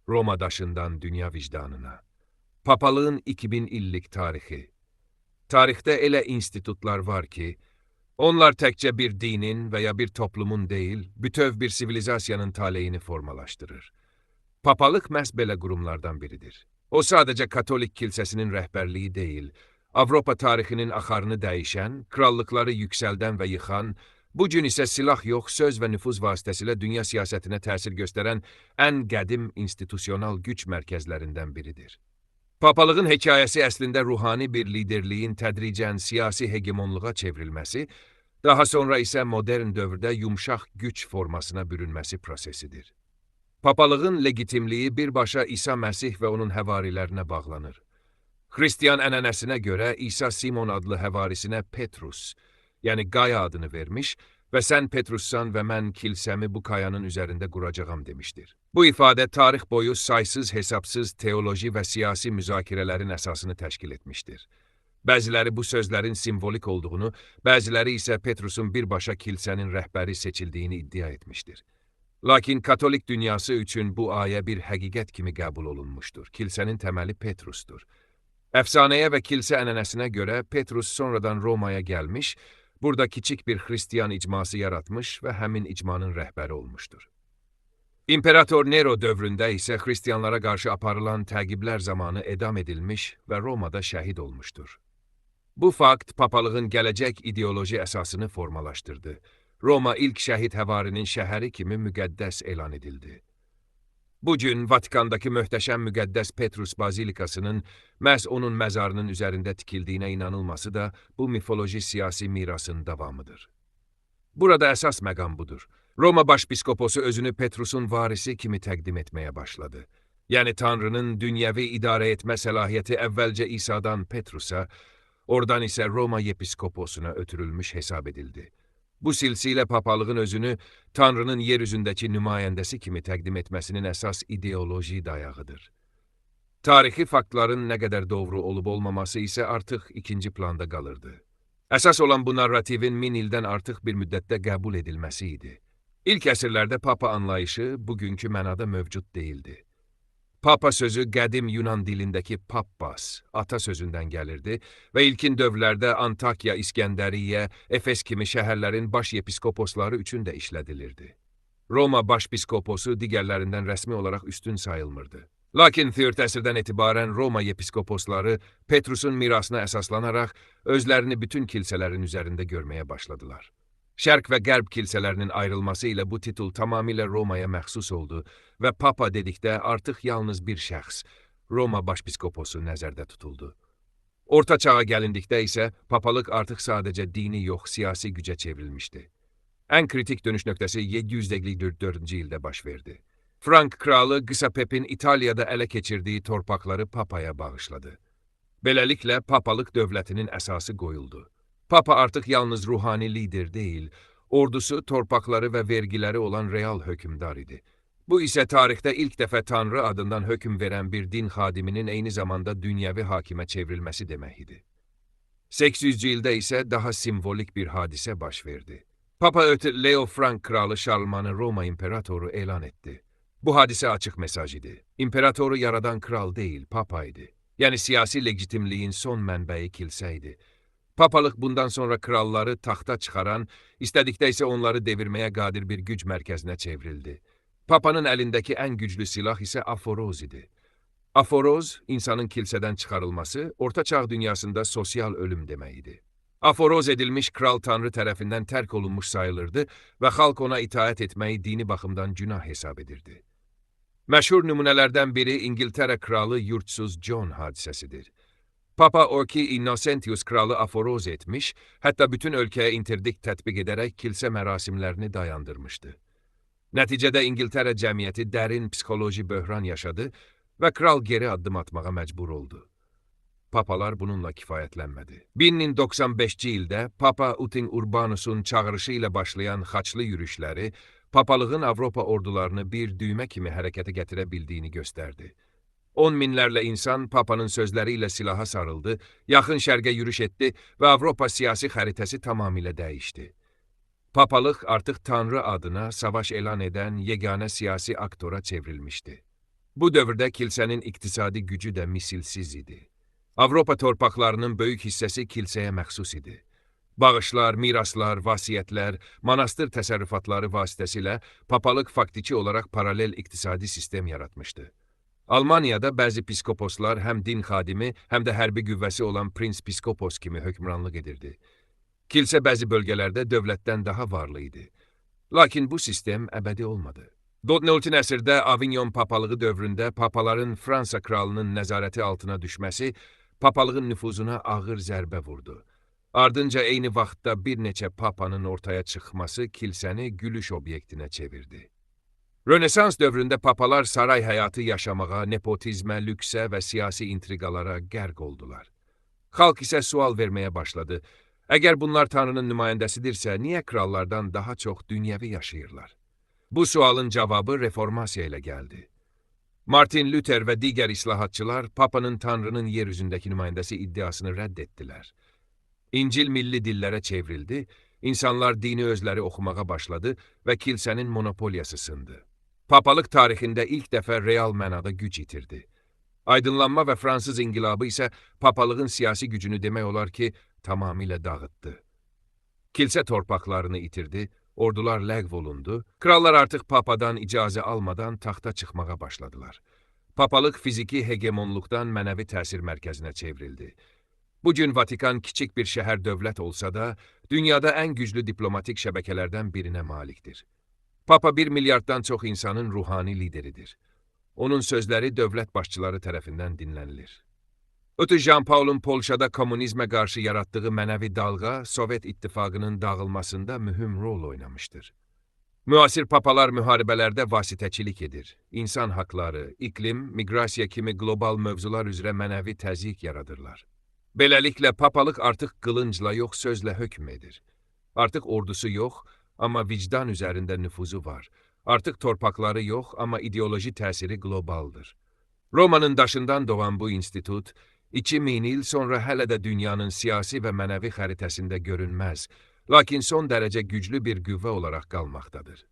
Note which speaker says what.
Speaker 1: Roma daşından dünya vicdanına. Papalığın 2000 illik tarixi. Tarixdə elə institutlar var ki, onlar təkcə bir dinin və ya bir toplumun deyil, bütöv bir sivilizasiyanın taleyini formalaşdırır. Papalıq məhz belə qurumlardan biridir. O sadəcə Katolik kilsəsinin rəhbərliyi deyil, Avropa tarixinin axarını dəyişən, krallıqları yüksəldən və yıxan, bu gün isə silah yox, söz və nüfuz vasitəsilə dünya siyasətinə təsir göstərən ən qədim institusional güc mərkəzlərindən biridir. Papalığın hekayəsi əslində ruhani bir liderliyin tədricən siyasi hegemonluğa çevrilməsi, daha sonra isə modern dövrdə yumşaq güc formasına bürünməsi prosesidir. Papalığın legitimliyi birbaşa İsa Məsih və onun həvarilərinə bağlanır. Xristiyan ənənəsinə görə İsa Simon adlı həvarisinə Petrus, yəni Qaya adını vermiş və sən Petrussan və mən kilsəmi bu qayanın üzərində quracağam demişdir. Bu ifadə tarix boyu saysız hesabsız teoloji və siyasi müzakirələrin əsasını təşkil etmişdir. Bəziləri bu sözlərin simvolik olduğunu, bəziləri isə Petrusun birbaşa kilsənin rəhbəri seçildiyini iddia etmişdir. Lakin Katolik dünyası üçün bu ayə bir həqiqət kimi qəbul olunmuşdur. Kilsənin təməli Petrusdur. Əfsanəyə və kilsə ənənəsinə görə Petrus sonradan Romaya gəlmiş, burada kiçik bir xristiyan icması yaratmış və həmin icmanın rəhbəri olmuşdur. İmperator Nero dövründə isə xristiyanlara qarşı aparılan təqiblər zamanı edam edilmiş və Romada şəhid olmuşdur. Bu fakt papalığın gələcək ideoloji əsasını formalaşdırdı. Roma ilk şəhid həvarinin şəhəri kimi müqəddəs elan edildi. Bu gün Vatikandakı möhtəşəm müqəddəs Petrus Bazilikasının məhz onun məzarının üzərində tikildiyinə inanılması da bu mifoloji siyasi mirasın davamıdır. Burada əsas məqam budur. Roma başpiskoposu özünü Petrusun varisi kimi təqdim etməyə başladı. Yəni Tanrının dünyəvi idarə etmə səlahiyyəti əvvəlcə İsa'dan Petrusa, oradan isə Roma yepiskoposuna ötürülmüş hesab edildi. Bu silsilə papalığın özünü Tanrının yer üzündəki nümayəndəsi kimi təqdim etməsinin əsas ideoloji dayağıdır. Tarixi faktların nə qədər doğru olub-olmaması isə artıq ikinci planda qalırdı. Əsas olan bu narrativin 1000 ildən artıq bir müddətdə qəbul edilməsi idi. İlk əsrlərdə papa anlayışı bugünkü mənada mövcud deyildi. Papa sözü qədim Yunan dilindəki pappos, ata sözündən gəlirdi və ilkin dövrlərdə Antakya, İskəndəriyyə, Efes kimi şəhərlərin baş yepiskoposları üçün də işlədilirdi. Roma başpiskoposu digərlərindən rəsmi olaraq üstün sayılmırdı. Lakin 4 əsrdən etibarən Roma yepiskoposları Petrusun mirasına əsaslanaraq özlərini bütün kilsələrin üzərində görməyə başladılar. Şərq və Qərb kilsələrinin ayrılması ilə bu titul tamamilə Romaya məxsus oldu və papa dedikdə artıq yalnız bir şəxs, Roma başpiskoposu nəzərdə tutuldu. Orta çağa gəlindikdə isə papalıq artıq sadəcə dini yox, siyasi gücə çevrilmişdi. Ən kritik dönüş nöqtəsi 754-cü ildə baş verdi. Frank kralı Qısa Pepin İtaliyada ələ keçirdiyi torpaqları papaya bağışladı. Beləliklə, papalıq dövlətinin əsası qoyuldu. Papa artıq yalnız ruhani lider deyil, ordusu, torpaqları və vergiləri olan real hökmdar idi. Bu isə tarixdə ilk dəfə Tanrı adından hökm verən bir din xadiminin eyni zamanda dünyəvi hakimə çevrilməsi demək idi. 800-cü ildə isə daha simvolik bir hadisə baş verdi. Papa Leo Frank kralı Şarlmanı Roma imperatoru elan etdi. Bu hadisə açıq mesaj idi. İmperatoru yaradan kral deyil, papa idi. Yəni siyasi legitimliyin son mənbəyi kilsə idi. Papalıq bundan sonra kralları taxta çıxaran, istədikdə isə onları devirməyə qadir bir güc mərkəzinə çevrildi. Papanın əlindəki ən güclü silah isə aforoz idi. Aforoz, insanın kilsədən çıxarılması, Orta Çağ dünyasında sosial ölüm demək idi. Aforoz edilmiş kral Tanrı tərəfindən tərk olunmuş sayılırdı və xalq ona itaət etməyi dini baxımdan günah hesab edirdi. Məşhur nümunələrdən biri İngiltərə kralı yurtsuz John hadisəsidir. Papa Orki Innocentius kralı aforoz etmiş, hətta bütün ölkəyə interdikt tətbiq edərək kilsə mərasimlərini dayandırmışdı. Nəticədə İngiltərə cəmiyyəti dərin psixoloji böhran yaşadı və kral geri addım atmağa məcbur oldu. Papalar bununla kifayətlənmədi. 1095-ci ildə Papa Utin Urbanus'un çağırışı ilə başlayan xaçlı yürüşləri, papalığın Avropa ordularını bir düymə kimi hərəkətə gətirə bildiyini göstərdi. 10 minlərlə insan papanın sözləri ilə silaha sarıldı, yaxın şərqə yürüş etdi və Avropa siyasi xəritəsi tamamilə dəyişdi. Papalıq artıq Tanrı adına savaş elan edən yeganə siyasi aktora çevrilmişdi. Bu dövrdə kilsənin iqtisadi gücü də misilsiz idi. Avropa torpaqlarının böyük hissəsi kilsəyə məxsus idi. Bağışlar, miraslar, vasiyyətlər, monastır təsərrüfatları vasitəsilə papalıq faktiki olaraq paralel iqtisadi sistem yaratmışdı. Almaniyada bəzi piskoposlar həm din xadimi, həm də hərbi qüvvəsi olan prins piskopos kimi hökmranlıq edirdi. Kilsə bəzi bölgələrdə dövlətdən daha varlı idi. Lakin bu sistem əbədi olmadı. 14-cü əsrdə Avignon papalığı dövründə papaların Fransa kralının nəzarəti altına düşməsi papalığın nüfuzuna ağır zərbə vurdu. Ardınca eyni vaxtda bir neçə papanın ortaya çıxması kilsəni gülüş obyektinə çevirdi. Rönesans dövründə papalar saray həyatı yaşamağa, nepotizmə, lüksə və siyasi intriqalara qərq oldular. Xalq isə sual verməyə başladı. Əgər bunlar Tanrının nümayəndəsidirsə, niyə krallardan daha çox dünyəvi yaşayırlar? Bu sualın cavabı reformasiya ilə gəldi. Martin Luther və digər islahatçılar papanın Tanrının yer üzündəki nümayəndəsi iddiasını rədd etdilər. İncil milli dillərə çevrildi, insanlar dini özləri oxumağa başladı və kilsənin monopoliyası sındı. Papalıq tarixində ilk dəfə real mənada güc itirdi. Aydınlanma və Fransız inqilabı isə papalığın siyasi gücünü demək olar ki, tamamilə dağıtdı. Kilsə torpaqlarını itirdi, ordular ləğv olundu, krallar artıq papadan icazə almadan taxta çıxmağa başladılar. Papalıq fiziki hegemonluqdan mənəvi təsir mərkəzinə çevrildi. Bugün Vatikan kiçik bir şəhər dövlət olsa da, dünyada ən güclü diplomatik şəbəkələrdən birinə malikdir. Papa 1 milyarddan çox insanın ruhani lideridir. Onun sözləri dövlət başçıları tərəfindən dinlənilir. Ötü Jean-Paul'un Polşada komünizmə qarşı yaratdığı mənəvi dalğa Sovet İttifaqının dağılmasında mühüm rol oynamışdır. Müasir papalar müharibələrdə vasitəçilik edir. İnsan haqları, iklim, miqrasiya kimi qlobal mövzular üzrə mənəvi təzyiq yaradırlar. Beləliklə, papalıq artıq qılıncla yox, sözlə hökm edir. Artıq ordusu yox, amma vicdan üzərində nüfuzu var. Artıq torpaqları yox, amma ideoloji təsiri qlobaldır. Romanın daşından doğan bu institut, 2000 il sonra hələ də dünyanın siyasi və mənəvi xəritəsində görünməz, lakin son dərəcə güclü bir qüvvə olaraq qalmaqdadır.